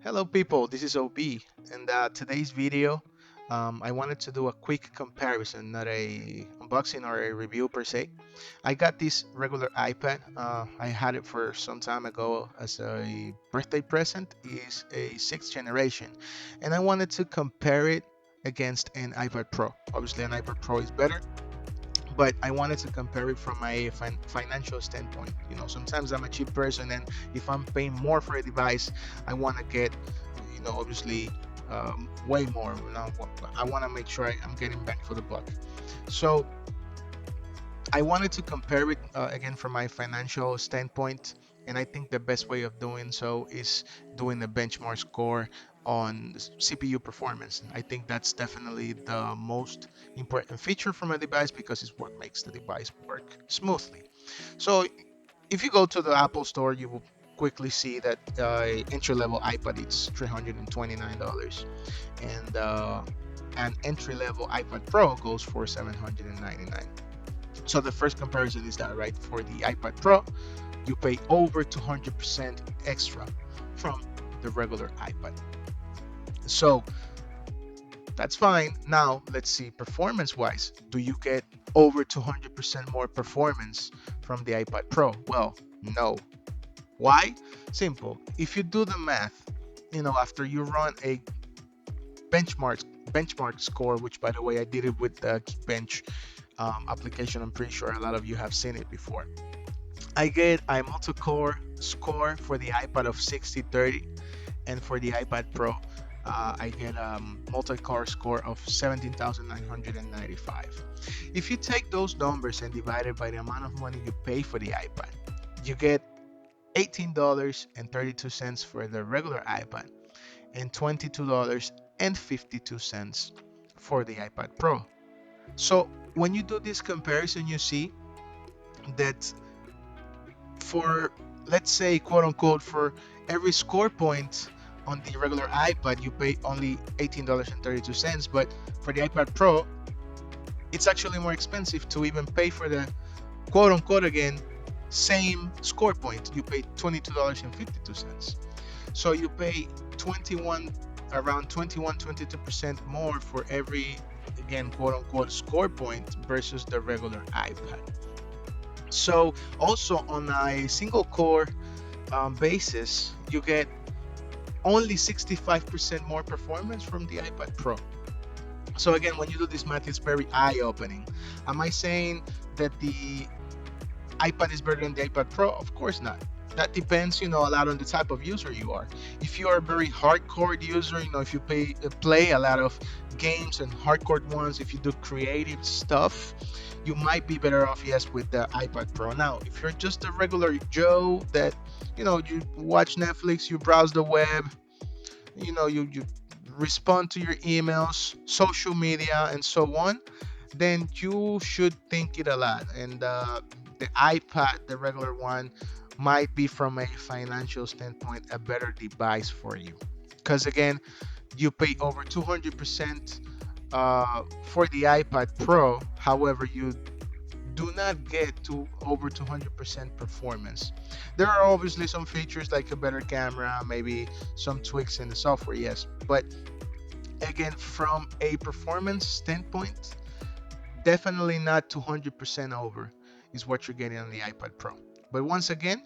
Hello people, this is OB, and today's video I wanted to do a quick comparison, not a unboxing or a review per se. I got this regular iPad. I had it for some time ago as a birthday present. It's a sixth generation, and I wanted to compare it against an iPad Pro. Obviously, an iPad Pro is better, but I wanted to compare it from a financial standpoint. Sometimes I'm a cheap person, and if I'm paying more for a device, I want to get, obviously, way more. I want to make sure I'm getting bang for the buck. So I wanted to compare it again from my financial standpoint, and I think the best way of doing so is doing a benchmark score on CPU performance. I think that's definitely the most important feature from a device because it's what makes the device work smoothly. So if you go to the Apple Store, you will quickly see that entry-level iPad is $329, and an entry-level iPad Pro goes for $799. So the first comparison is that, right? For the iPad Pro, you pay over 200% extra from the regular iPad. So that's fine. Now let's see performance wise. Do you get over 200% more performance from the iPad Pro? Well, no. Why? Simple. If you do the math, after you run a benchmark score, which by the way I did it with the Geekbench application. I'm pretty sure a lot of you have seen it before. I get a multi-core score for the iPad of 6030, and for the iPad Pro, I get a multi-core score of 17,995. If you take those numbers and divide it by the amount of money you pay for the iPad, you get $18.32 for the regular iPad and $22.52 for the iPad Pro. So when you do this comparison, you see that for, let's say, quote unquote, for every score point on the regular iPad, you pay only $18.32, but for the iPad Pro, it's actually more expensive to even pay for the quote unquote again same score point. You pay $22.52. So you pay 21 around 22% more for every, again, quote unquote, score point versus the regular iPad. So also on a single core basis, you get only 65% more performance from the iPad Pro. So again, when you do this math, it's very eye-opening. Am I saying that the iPad is better than the iPad Pro? Of course not. That depends, a lot on the type of user you are. If you are a very hardcore user, if you play a lot of games and hardcore ones, if you do creative stuff, you might be better off, yes, with the iPad Pro. Now, if you're just a regular Joe that, you watch Netflix, you browse the web, you respond to your emails, social media, and so on, then you should think it a lot. And the iPad, the regular one, might be from a financial standpoint a better device for you. Because again, you pay over 200% for the iPad Pro. However, you do not get to over 200% performance. There are obviously some features like a better camera, maybe some tweaks in the software, yes. But again, from a performance standpoint, definitely not 200% over is what you're getting on the iPad Pro. But once again,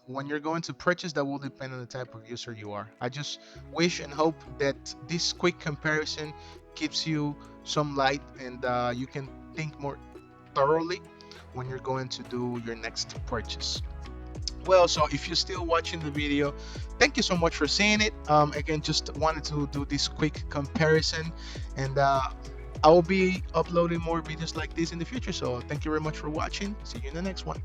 when you're going to purchase, that will depend on the type of user you are. I just wish and hope that this quick comparison gives you some light, and you can think more thoroughly when you're going to do your next purchase. Well, so if you're still watching the video, thank you so much for seeing it. Again, just wanted to do this quick comparison, and I will be uploading more videos like this in the future. So thank you very much for watching. See you in the next one.